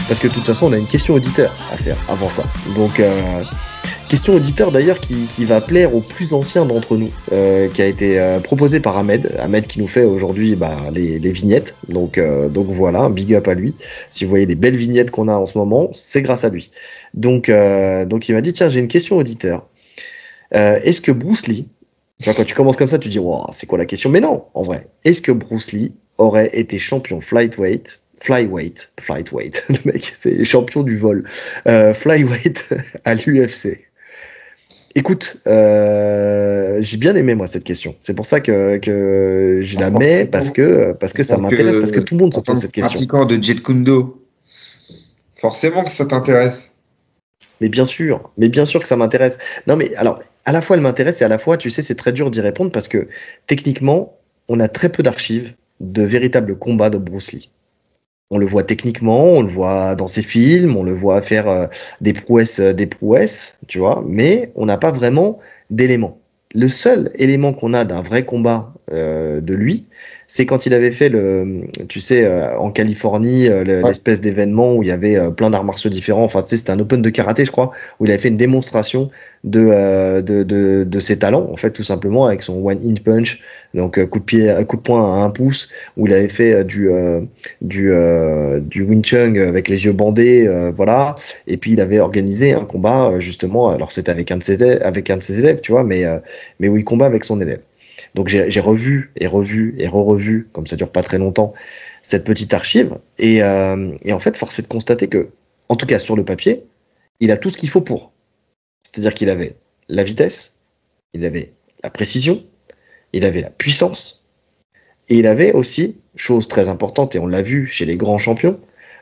parce que de toute façon, on a une question auditeur à faire avant ça. Donc, question auditeur d'ailleurs qui va plaire aux plus anciens d'entre nous, qui a été proposé par Ahmed qui nous fait aujourd'hui les vignettes. Donc voilà, big up à lui. Si vous voyez les belles vignettes qu'on a en ce moment, c'est grâce à lui. Donc il m'a dit, tiens, j'ai une question auditeur. Est-ce que Bruce Lee, tu vois, quand tu commences comme ça, tu dis, wow, c'est quoi la question? Mais non, en vrai. Est-ce que Bruce Lee aurait été champion flyweight, le mec, c'est champion du vol, flyweight à l'UFC? Écoute, j'ai bien aimé moi cette question. C'est pour ça que je la mets parce que ça m'intéresse, parce que tout le monde se pose cette question. Pratiquant de Jeet Kune Do, forcément que ça t'intéresse. Mais bien sûr que ça m'intéresse. Non mais alors, à la fois elle m'intéresse et à la fois, tu sais, c'est très dur d'y répondre parce que techniquement, on a très peu d'archives de véritables combats de Bruce Lee. On le voit techniquement, on le voit dans ses films, on le voit faire des prouesses, tu vois, mais on n'a pas vraiment d'éléments. Le seul élément qu'on a d'un vrai combat de lui, c'est quand il avait fait en Californie, l'espèce d'événement où il y avait plein d'arts martiaux différents. Enfin, tu sais, c'était un open de karaté, je crois, où il avait fait une démonstration de ses talents, en fait, tout simplement, avec son one in punch, donc coup de poing à 1 pouce, où il avait fait du Wing Chun avec les yeux bandés, voilà. Et puis il avait organisé un combat justement. Alors c'était avec un de ses élèves, tu vois, mais où il combat avec son élève. Donc j'ai revu et revu et re-revu, comme ça dure pas très longtemps, cette petite archive. Et en fait, force est de constater que, en tout cas sur le papier, il a tout ce qu'il faut pour. C'est-à-dire qu'il avait la vitesse, il avait la précision, il avait la puissance, et il avait aussi, chose très importante, et on l'a vu chez les grands champions,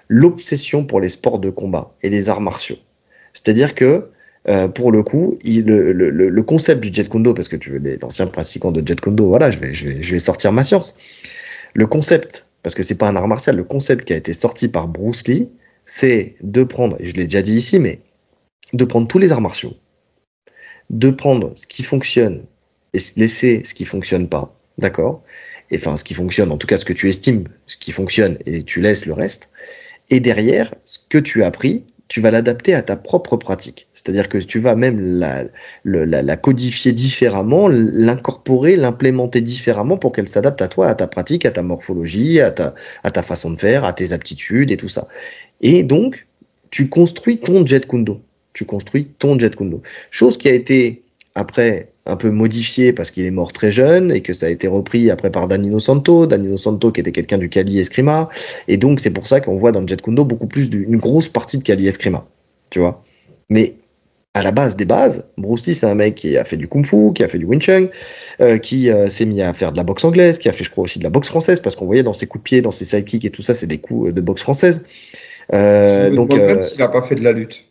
l'obsession pour les sports de combat et les arts martiaux. C'est-à-dire que, pour le coup, le concept du Jeet Kune Do, parce que tu veux l'ancien pratiquant de Jeet Kune Do, voilà, je vais sortir ma science. Le concept, parce que c'est pas un art martial, le concept qui a été sorti par Bruce Lee, c'est de prendre, et je l'ai déjà dit ici, mais de prendre tous les arts martiaux, de prendre ce qui fonctionne et laisser ce qui fonctionne pas, d'accord? Et enfin, ce qui fonctionne, en tout cas ce que tu estimes, ce qui fonctionne, et tu laisses le reste. Et derrière, ce que tu as appris, tu vas l'adapter à ta propre pratique. C'est-à-dire que tu vas même la codifier différemment, l'incorporer, l'implémenter différemment pour qu'elle s'adapte à toi, à ta pratique, à ta morphologie, à ta façon de faire, à tes aptitudes et tout ça. Et donc, tu construis ton Jeet Kune Do. Chose qui a été après un peu modifié parce qu'il est mort très jeune et que ça a été repris après par Danilo Santo qui était quelqu'un du Kali Eskrima, et donc c'est pour ça qu'on voit dans le Jeet Kune Do beaucoup plus une grosse partie de Kali Eskrima, tu vois. Mais à la base des bases, Bruce Lee c'est un mec qui a fait du Kung Fu, qui a fait du Wing Chun, qui s'est mis à faire de la boxe anglaise, qui a fait je crois aussi de la boxe française, parce qu'on voyait dans ses coups de pied, dans ses sidekicks et tout ça, c'est des coups de boxe française. Même s'il n'a pas fait de la lutte.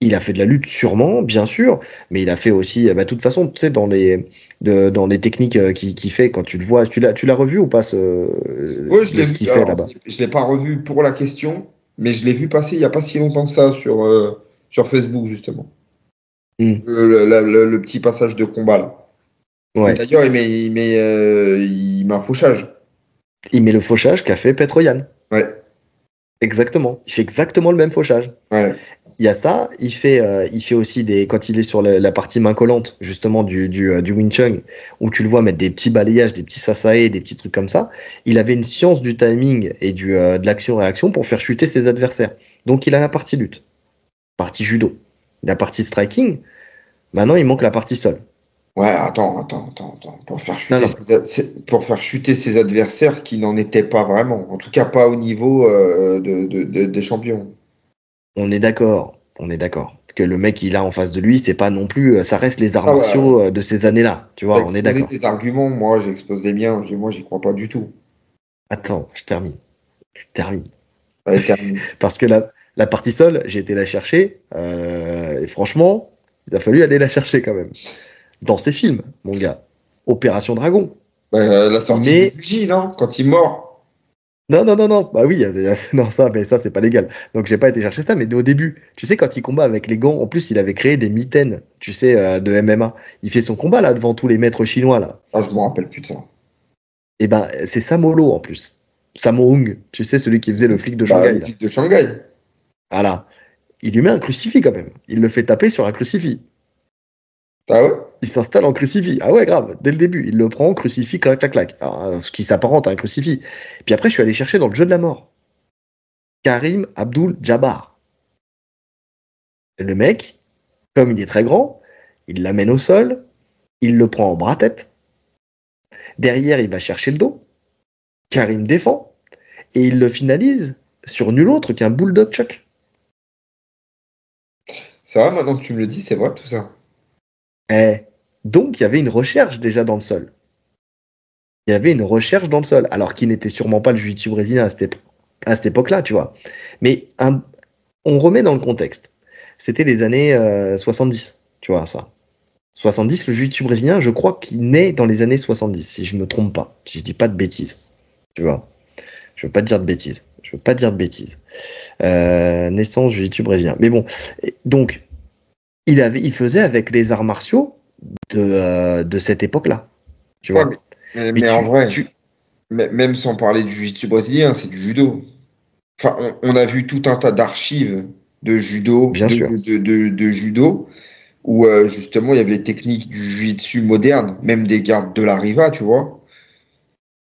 Il a fait de la lutte sûrement, bien sûr, mais il a fait aussi, de toute façon, tu sais, dans les techniques qu'il fait, quand tu le vois, tu l'as revu ou pas Oui, je l'ai vu. Alors, là-bas. Je l'ai pas revu pour la question, mais je l'ai vu passer il n'y a pas si longtemps que ça sur Facebook, justement. Le petit passage de combat, là. Ouais. D'ailleurs, il met un fauchage. Il met le fauchage qu'a fait Petroyan. Ouais. Exactement. Il fait exactement le même fauchage. Ouais. Il y a ça, il fait aussi quand il est sur la partie main collante, justement, du Wing Chun, où tu le vois mettre des petits balayages, des petits sasae, des petits trucs comme ça. Il avait une science du timing et de l'action-réaction pour faire chuter ses adversaires. Donc il a la partie lutte, partie judo, la partie striking. Maintenant, il manque la partie sol. Ouais, attends. Pour faire chuter ses adversaires qui n'en étaient pas vraiment. En tout cas, pas au niveau des champions. On est d'accord. Que le mec qu'il a en face de lui, c'est pas non plus, ça reste les arts martiaux de ces années-là, tu vois, on est d'accord. Tes arguments, moi j'expose les miens, moi j'y crois pas du tout. Attends, je termine. Ouais, termine. Parce que la partie sol, j'ai été la chercher, et franchement, il a fallu aller la chercher quand même. Dans ses films, mon gars. Opération Dragon. La sortie de Fuji, non? Quand il mord. Non. Bah oui, non, mais ça, c'est pas légal. Donc, j'ai pas été chercher ça, mais au début, tu sais, quand il combat avec les gants, en plus, il avait créé des mitaines, tu sais, de MMA. Il fait son combat, là, devant tous les maîtres chinois, là. Ah, je me rappelle plus de ça. Et ben, c'est Sam Holo, en plus. Sammo Hung, tu sais, celui qui faisait le flic de Bah, Shanghai, le là. flic de Shanghai. Voilà. Il lui met un crucifix quand même. Il le fait taper sur un crucifix. Ah ouais? Il s'installe en crucifix. Ah ouais, grave, dès le début. Il le prend, crucifix, clac, clac, clac. Alors, ce qui s'apparente à un crucifix. Puis après, je suis allé chercher dans le jeu de la mort. Karim Abdul-Jabbar. Le mec, comme il est très grand, il l'amène au sol, il le prend en bras-tête. Derrière, il va chercher le dos. Karim défend. Et il le finalise sur nul autre qu'un bulldog Chuck. C'est vrai, maintenant que tu me le dis, c'est vrai tout ça. Eh, donc, il y avait une recherche déjà dans le sol. Il y avait une recherche dans le sol, alors qu'il n'était sûrement pas le jiu-jitsu brésilien à cette époque-là, tu vois. Mais on remet dans le contexte. C'était les années 70, tu vois, ça. 70, le jiu-jitsu brésilien, je crois qu'il naît dans les années 70, si je ne me trompe pas, si je dis pas de bêtises, tu vois. Je veux pas dire de bêtises. Je veux pas dire de bêtises. Naissance jiu-jitsu brésilien. Mais bon, donc, il faisait avec les arts martiaux de cette époque-là, tu Ouais, vois. Mais mais en vrai, même sans parler du jiu-jitsu brésilien, c'est du judo. Enfin, on a vu tout un tas d'archives de judo, bien sûr. de judo, où justement il y avait les techniques du jiu-jitsu moderne, même des gardes de la Riva, tu vois,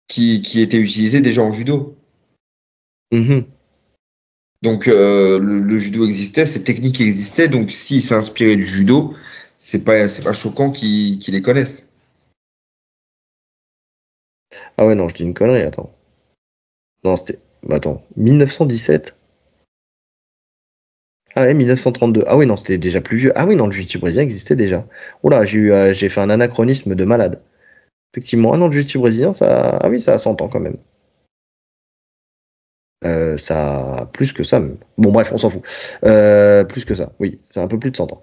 qui étaient utilisées déjà en judo. Mhm. Donc le judo existait, ces techniques existaient, donc s'il s'est inspiré du judo, c'est pas choquant qu'ils les connaissent. Ah ouais, non, je dis une connerie, attends. Non, c'était. Bah, attends, 1917? Ah ouais, 1932. Ah oui, non, c'était déjà plus vieux. Ah oui, non, le jiu-jitsu brésilien existait déjà. Oula, j'ai fait un anachronisme de malade. Effectivement, ah non, le jiu-jitsu brésilien, ça. Ah oui, ça a 100 ans quand même. Ça a plus que ça même. Bon, bref, on s'en fout. Plus que ça, oui, c'est un peu plus de 100 ans.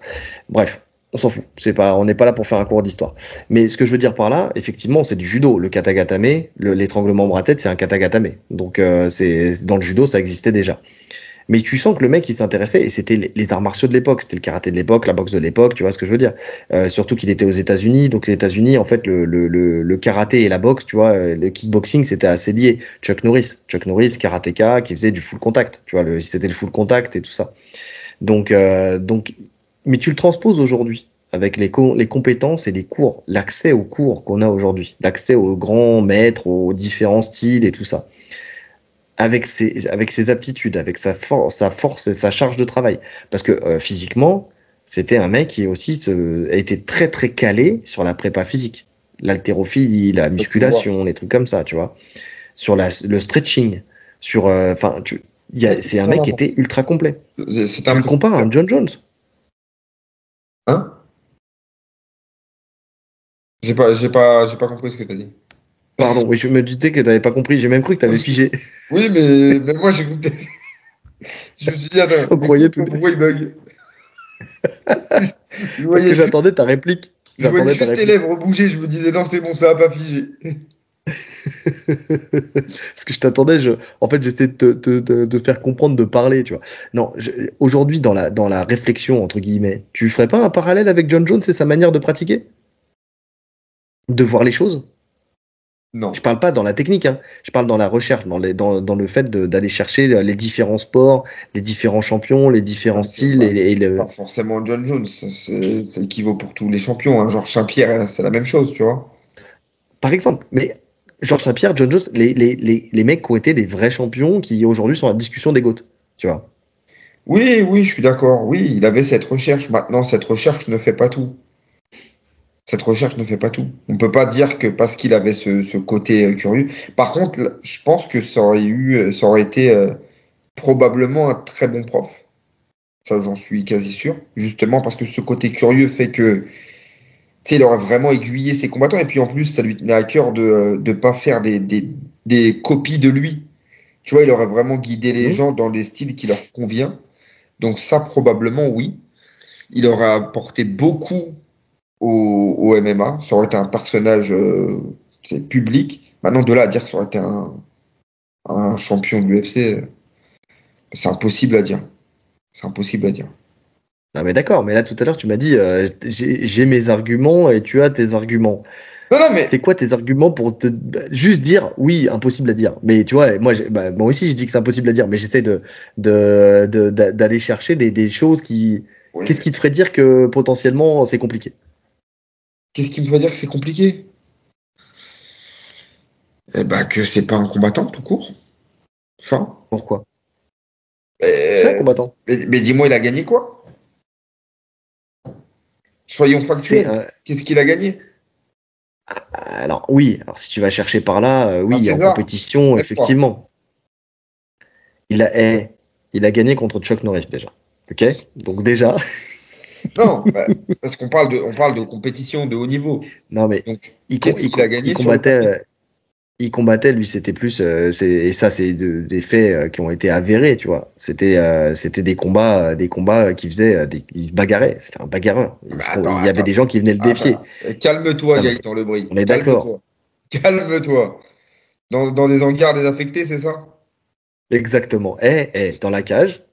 Bref, on s'en fout. On n'est pas là pour faire un cours d'histoire. Mais ce que je veux dire par là, effectivement, c'est du judo. Le katagatame, l'étranglement bras-tête, c'est un katagatame. Donc, dans le judo, ça existait déjà. Mais tu sens que le mec, il s'intéressait, et c'était les arts martiaux de l'époque, c'était le karaté de l'époque, la boxe de l'époque, tu vois ce que je veux dire. Surtout qu'il était aux États-Unis, donc les États-Unis, en fait, le karaté et la boxe, tu vois, le kickboxing, c'était assez lié. Chuck Norris, karatéka, qui faisait du full contact, tu vois, c'était le full contact et tout ça. Donc, mais tu le transposes aujourd'hui avec les compétences et les cours, l'accès aux cours qu'on a aujourd'hui, l'accès aux grands maîtres, aux différents styles et tout ça avec ses aptitudes, avec sa force et sa charge de travail. Parce que physiquement, c'était un mec qui aussi a été très très calé sur la prépa physique. L'haltérophilie, la Bah, tu vois, musculation, les trucs comme ça, tu vois. Sur le stretching, sur. Enfin, c'est un c'est un mec qui import- était ultra complet. c'est Tu le compares à impossible. un John Jones. Hein? J'ai pas compris ce que tu as dit. Pardon, oui, je me disais que tu n'avais pas compris. J'ai même cru que tu avais Parce que, figé. oui, mais moi j'ai écouté. Je me suis dit, attends, On mais croyait tout. pourquoi il bug? Je Parce que voyais juste, j'attendais ta réplique. je voyais J'attendais ta juste tes réplique. lèvres bouger, je me disais, non, c'est bon, ça va pas figer. Parce que je t'attendais, en fait, j'essaie de faire comprendre, de parler, tu vois. Non, aujourd'hui, dans la réflexion, entre guillemets, tu ferais pas un parallèle avec John Jones et sa manière de pratiquer? De voir les choses? Je Non. parle pas dans la technique, hein. Je parle dans la recherche, dans le fait d'aller chercher les différents sports, les différents champions, les différents Ouais, styles pas forcément John Jones, ça équivaut pour tous les champions, hein. Georges Saint-Pierre, c'est la même chose, tu vois. Par exemple, mais Georges Saint-Pierre, John Jones, les mecs qui ont été des vrais champions qui aujourd'hui sont à la discussion des GOAT, tu vois. Oui, oui, je suis d'accord. Oui, il avait cette recherche. Maintenant, cette recherche ne fait pas tout. Cette recherche ne fait pas tout. On peut pas dire que parce qu'il avait ce côté curieux. Par contre, je pense que ça aurait été probablement un très bon prof. Ça, j'en suis quasi sûr. Justement parce que ce côté curieux fait que, tu sais, il aurait vraiment aiguillé ses combattants. Et puis en plus, ça lui tenait à cœur de ne pas faire des copies de lui. Tu vois, il aurait vraiment guidé les Mhm. gens dans des styles qui leur convient. Donc ça, probablement, oui. Il aurait apporté beaucoup au MMA. Ça aurait été un personnage c'est public. Maintenant, de là à dire que ça aurait été un champion de l'UFC, c'est impossible à dire. C'est impossible à dire. Non, mais d'accord, mais là, tout à l'heure, tu m'as dit, j'ai mes arguments et tu as tes arguments. Non, non, mais C'est quoi tes arguments pour juste dire oui, impossible à dire. Mais tu vois, moi aussi je dis que c'est impossible à dire, mais j'essaie d'aller chercher des choses qui. oui, Qu'est-ce qui te ferait dire que potentiellement c'est compliqué? qu'est-ce qui me ferait dire que c'est compliqué? Eh ben, que c'est pas un combattant tout court. Enfin, Pourquoi? C'est un euh, combattant. mais dis-moi, il a gagné quoi? Soyons C'est factuels. un. Qu'est-ce qu'il a gagné? Alors oui, alors si tu vas chercher par là, Un oui, en César, compétition, même pas. effectivement, il a, eh, il a gagné contre Chuck Norris déjà. Ok? Donc déjà, Non, bah, parce on parle de compétition de haut niveau. non mais Donc, il, com- qu'est-ce il qu'il a com- il gagné sur le papier? combattait. Il combattait, lui, c'était plus, et ça, c'est des faits qui ont été avérés, tu vois. C'était des combats qui faisaient, ils se bagarraient. C'était un bagarreur. Ah, bah, attends, Il y avait attends, des gens qui venaient le défier. attends. Calme-toi, Non, mais Gaëtan Lebris. on est d'accord. Calme-toi. Calme-toi. Dans des hangars désaffectés, c'est ça? Exactement. Dans la cage.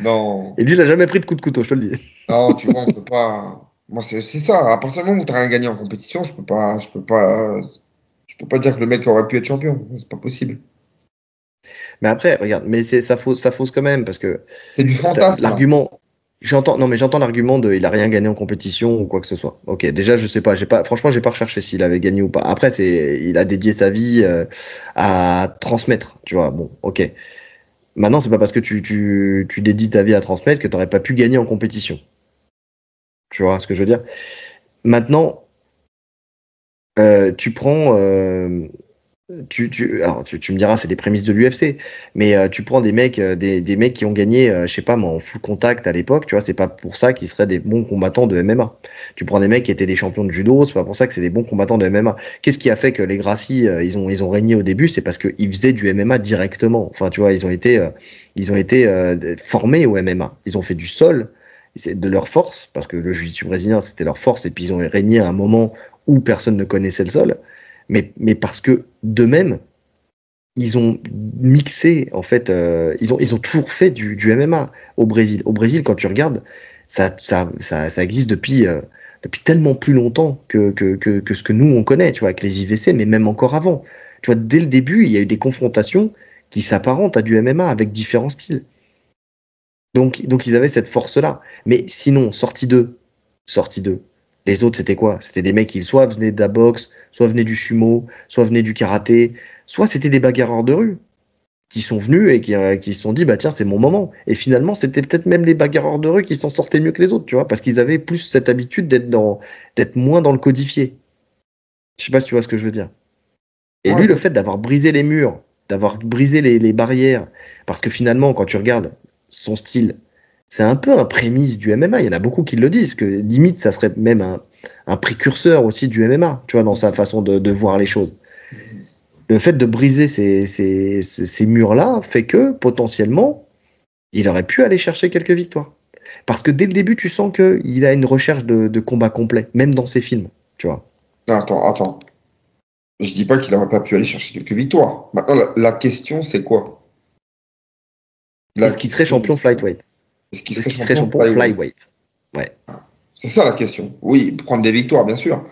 Non. Et lui, il a jamais pris de coup de couteau, je te le dis. Non, tu vois, on peut pas. Moi, c'est ça. À partir du moment où tu n'as rien gagné en compétition, je peux pas dire que le mec aurait pu être champion. C'est pas possible. Mais après, regarde, mais ça fausse quand même, parce que C'est du fantasme, là. l'argument. Non, mais j'entends l'argument de il a rien gagné en compétition ou quoi que ce soit. Ok, déjà, je sais pas, franchement, j'ai pas recherché s'il avait gagné ou pas. Après, il a dédié sa vie à transmettre, tu vois. Bon, ok. Maintenant, c'est pas parce que tu dédies ta vie à transmettre que t'aurais pas pu gagner en compétition. Tu vois ce que je veux dire? Maintenant, tu prends, alors tu me diras, c'est des prémices de l'UFC, mais tu prends des mecs qui ont gagné, je sais pas, moi, en full contact à l'époque, tu vois, c'est pas pour ça qu'ils seraient des bons combattants de MMA. Tu prends des mecs qui étaient des champions de judo, c'est pas pour ça que c'est des bons combattants de MMA. Qu'est-ce qui a fait que les Gracie, ils ont régné au début? C'est parce qu'ils faisaient du MMA directement. Enfin, tu vois, ils ont été formés au MMA. Ils ont fait du sol. C'est de leur force, parce que le jiu-jitsu brésilien, c'était leur force, et puis ils ont régné à un moment où personne ne connaissait le sol, mais parce que d'eux-mêmes, ils ont mixé, en fait, ils ont toujours fait du MMA au Brésil. Au Brésil, quand tu regardes, ça existe depuis tellement plus longtemps que ce que nous, on connaît, tu vois, avec les IVC, mais même encore avant. Tu vois, dès le début, il y a eu des confrontations qui s'apparentent à du MMA avec différents styles. Donc ils avaient cette force-là. Mais sinon, sortie 2. Les autres, c'était quoi? C'était des mecs qui soit venaient de la boxe, soit venaient du sumo, soit venaient du karaté, soit c'était des bagarreurs de rue qui sont venus et qui se sont dit, bah tiens, c'est mon moment. Et finalement, c'était peut-être même les bagarreurs de rue qui s'en sortaient mieux que les autres, tu vois, parce qu'ils avaient plus cette habitude d'être moins dans le codifié. Je sais pas si tu vois ce que je veux dire. Et Moi, lui, le fait d'avoir brisé les murs, d'avoir brisé les barrières, parce que finalement, quand tu regardes son style, c'est un peu un prémisse du MMA. Il y en a beaucoup qui le disent, que limite, ça serait même un précurseur aussi du MMA, tu vois, dans sa façon de voir les choses. Le fait de briser ces murs-là fait que, potentiellement, il aurait pu aller chercher quelques victoires. Parce que dès le début, tu sens qu'il a une recherche de combat complet, même dans ses films, tu vois. non, attends. Je dis pas qu'il aurait pas pu aller chercher quelques victoires. Maintenant, la question, c'est quoi? La Est-ce qu'il serait question, champion flyweight? est-ce qu'il Est-ce serait qu'il serait champion champion flyweight? flyweight? Ouais. C'est ça la question. Oui, prendre des victoires, bien sûr.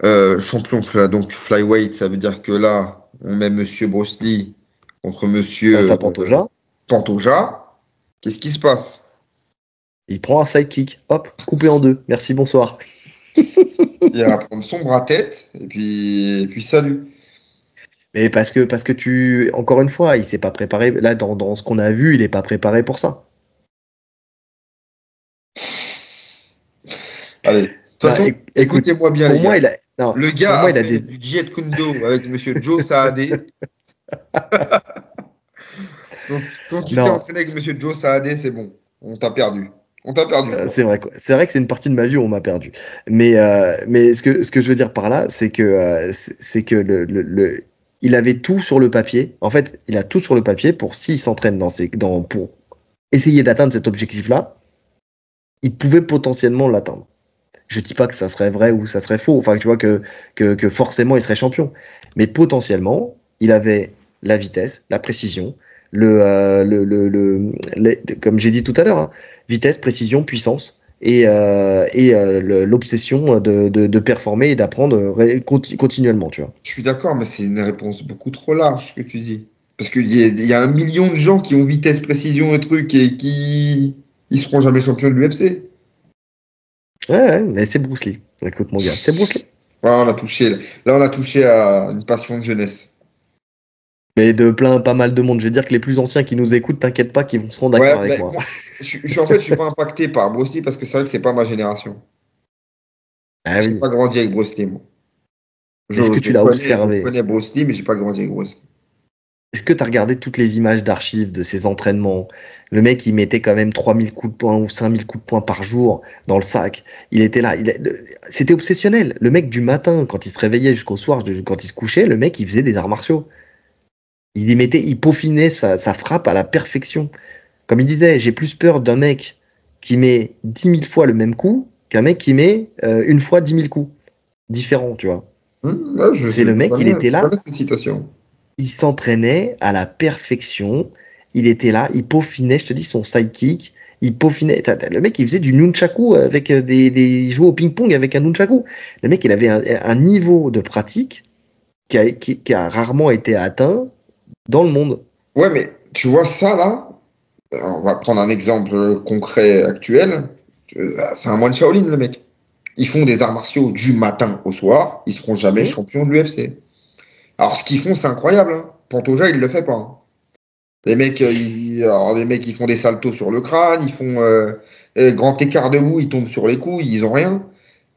Donc flyweight, ça veut dire que là, on met Monsieur Bruce Lee contre Face Monsieur à Pantoja, Pantoja. Qu'est-ce qui se passe? il prend un sidekick, hop, coupé en deux. Merci, bonsoir. Il va prendre son bras tête et puis salut. Mais parce que encore une fois, il s'est pas préparé. Là, dans ce qu'on a vu, il est pas préparé pour ça. Allez, de toute Non, façon, écoute, écoutez-moi bien, pour les moi, gars. non, Le pour gars moi, a il a fait des. du Jeet Kune Do avec Monsieur Joe Saadé. Donc, quand tu t'es Non, entraîné avec Monsieur Joe Saadé, c'est bon. On t'a perdu. On t'a perdu, quoi. c'est vrai, quoi. C'est vrai que c'est une partie de ma vie où on m'a perdu. Mais ce que je veux dire par là, c'est que il avait tout sur le papier. En fait, il a tout sur le papier pour s'il s'entraîne pour essayer d'atteindre cet objectif-là, il pouvait potentiellement l'atteindre. Je dis pas que ça serait vrai ou ça serait faux. Enfin, tu vois que forcément il serait champion. Mais potentiellement, il avait la vitesse, la précision, comme j'ai dit tout à l'heure, hein, vitesse, précision, puissance et l'obsession de performer et d'apprendre continuellement, tu vois. Je suis d'accord, mais c'est une réponse beaucoup trop large ce que tu dis. Parce qu'il y a 1 million de gens qui ont vitesse, précision et trucs et qui ils seront jamais champions de l'UFC. Ouais, mais c'est Bruce Lee. Écoute, mon gars, c'est Bruce Lee. Voilà, on a touché à une passion de jeunesse. Mais pas mal de monde. Je vais dire que les plus anciens qui nous écoutent, t'inquiète pas, qu'ils seront Ouais, d'accord avec moi. je suis pas impacté par Bruce Lee parce que c'est vrai que c'est pas ma génération. Ah J'ai oui. pas grandi avec Bruce Lee, moi. Est-ce que tu l'as Je observé? connais Bruce Lee, mais j'ai pas grandi avec Bruce Lee. Est-ce que tu as regardé toutes les images d'archives de ses entraînements? Le mec, il mettait quand même 3000 coups de poing ou 5000 coups de poing par jour dans le sac. Il était là. C'était obsessionnel. Le mec, du matin, quand il se réveillait jusqu'au soir, quand il se couchait, le mec, il faisait des arts martiaux. Il peaufinait sa frappe à la perfection. Comme il disait, j'ai plus peur d'un mec qui met 10 000 fois le même coup qu'un mec qui met une fois 10 000 coups. Différents, tu vois. Ouais, C'est le mec, il était je là. connais cette citation. Il s'entraînait à la perfection. Il était là, il peaufinait, je te dis, son sidekick. Il peaufinait. Le mec, il faisait du nunchaku avec il jouait au ping-pong avec un nunchaku. Le mec, il avait un niveau de pratique qui a rarement été atteint dans le monde. Ouais, mais tu vois ça là, on va prendre un exemple concret actuel. C'est un moine Shaolin, le mec. Ils font des arts martiaux du matin au soir, ils seront jamais Hmm. champions de l'UFC. Alors ce qu'ils font, c'est incroyable, hein. Pantoja, il le fait pas, hein. Les mecs, ils font des saltos sur le crâne, ils font grand écart debout, ils tombent sur les couilles, ils ont rien.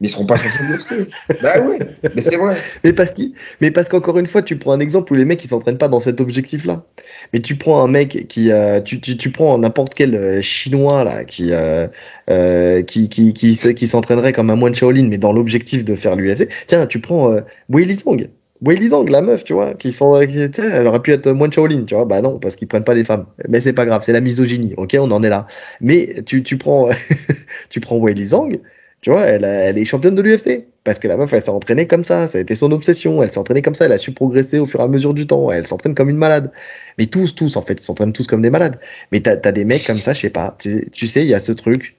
Mais ils seront pas champions de l'UFC. Bah ouais, mais c'est vrai. Mais parce qu'encore une fois, tu prends un exemple où les mecs ils s'entraînent pas dans cet objectif-là. Mais tu prends un mec tu prends n'importe quel chinois là qui s'entraînerait comme un moine Shaolin, mais dans l'objectif de faire l'UFC. Tiens, tu prends Weili Zhang. Weili Zhang, la meuf, tu vois, tu sais, elle aurait pu être moine Shaolin, tu vois. Bah non, parce qu'ils prennent pas les femmes. Mais c'est pas grave, c'est la misogynie. Ok, on en est là. Mais tu prends tu prends Weili Zhang. Tu vois, elle est championne de l'UFC. Parce que la meuf, elle s'est entraînée comme ça a été son obsession. Elle s'est entraînée comme ça, elle a su progresser au fur et à mesure du temps. Elle s'entraîne comme une malade. Mais tous, en fait, ils s'entraînent tous comme des malades. Mais t'as des mecs comme ça, je sais pas. Tu sais, il y a ce truc.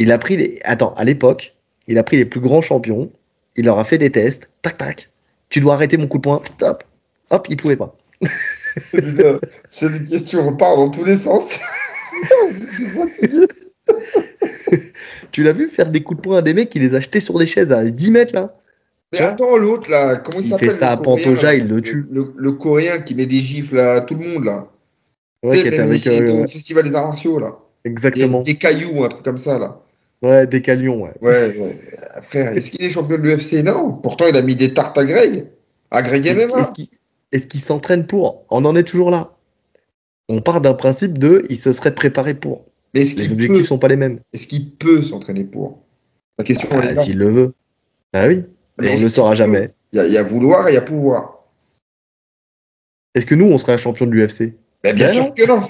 Il a pris Attends, à l'époque, il a pris les plus grands champions. Il leur a fait des tests. Tac, tac. Tu dois arrêter mon coup de poing. Stop. Hop, il pouvait pas. C'est des questions, on part dans tous les sens. Tu l'as vu faire des coups de poing à des mecs qui les a jetés sur des chaises à 10 mètres, là? Mais Tu vois? attends, l'autre là, comment il Il fait s'appelle ça le à coréen Pantoja, là? il le tue. Le coréen qui met des gifles à tout le monde là. Ouais, Tu qui sais, était même avec. il était au festival des arts martiaux là. Exactement. Des cailloux, un truc comme ça là. Ouais, des calions, ouais. Ouais, ouais. Frère, est-ce qu'il est champion de l'UFC? Non. Pourtant, il a mis des tartes à Greg. À Greg Est-ce MMA. qu'il est-ce qu'il s'entraîne pour? On en est toujours là. On part d'un principe de il se serait préparé pour. Mais est-ce Les qu'il objectifs peut? sont pas les mêmes. Est-ce qu'il peut s'entraîner pour? La question, elle est Ah, là. s'il le veut. Ah oui. Mais Et on ne est-ce le qu'il saura peut? jamais. Il y a vouloir et il y a pouvoir. Est-ce que nous, on serait un champion de l'UFC? Mais bien Ben sûr non. que non.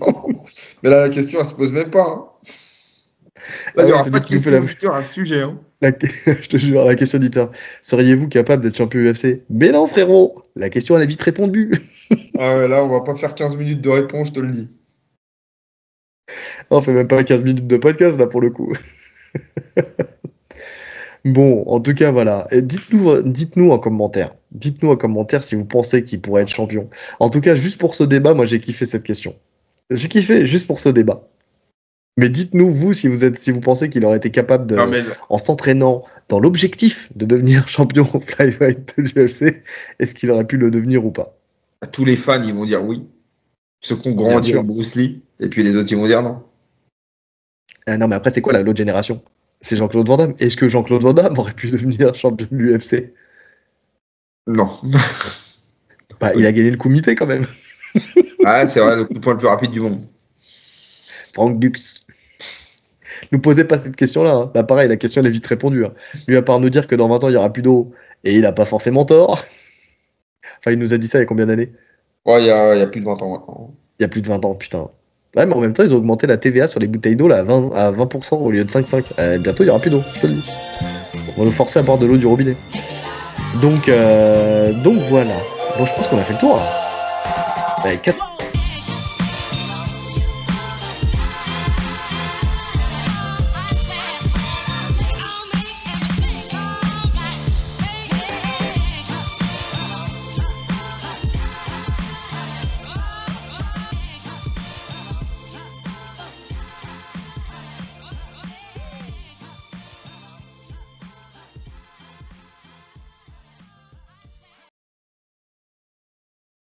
Non. Mais là, la question, elle se pose même pas, hein. Là, il Ah n'y oui, aura pas celui de qui nous fait question auditeur à ce sujet, hein. Je te jure, la question auditeur. Seriez-vous capable d'être champion UFC? Mais non, frérot. La question, elle est vite répondue. Ah ouais, là, on va pas faire 15 minutes de réponse, je te le dis. On fait même pas 15 minutes de podcast, là, pour le coup. Bon, en tout cas, voilà. Et dites-nous en commentaire. Dites-nous en commentaire si vous pensez qu'il pourrait être champion. En tout cas, juste pour ce débat, moi, j'ai kiffé cette question. J'ai kiffé juste pour ce débat. Mais dites-nous, vous, si vous pensez qu'il aurait été capable Non, de, mais en s'entraînant dans l'objectif de devenir champion flyweight de l'UFC, est-ce qu'il aurait pu le devenir ou pas? tous les fans, ils vont dire oui. Ceux qui ont Bien grandi avec sûr. Bruce Lee. Et puis les autres, ils vont dire non. Ah non, mais après, c'est quoi l'autre génération? C'est Jean-Claude Van Damme. Est-ce que Jean-Claude Van Damme aurait pu devenir champion de l'UFC? Non. Bah, il a gagné le comité quand même. Ah, c'est vrai, le coup de poing le plus rapide du monde. Frank Dux. Nous posez pas cette question-là, hein. Bah pareil, la question elle est vite répondue, hein. Lui, à part nous dire que dans 20 ans, il y aura plus d'eau, et il a pas forcément tort. Enfin, il nous a dit ça il y a combien d'années? Ouais, il y a plus de 20 ans maintenant. Il y a plus de 20 ans, putain. Ouais, mais en même temps, ils ont augmenté la TVA sur les bouteilles d'eau là, à 20% au lieu de 5,5. Bientôt, il y aura plus d'eau, je te le dis. On va nous forcer à boire de l'eau du robinet. Donc voilà. Bon, je pense qu'on a fait le tour là. Bah,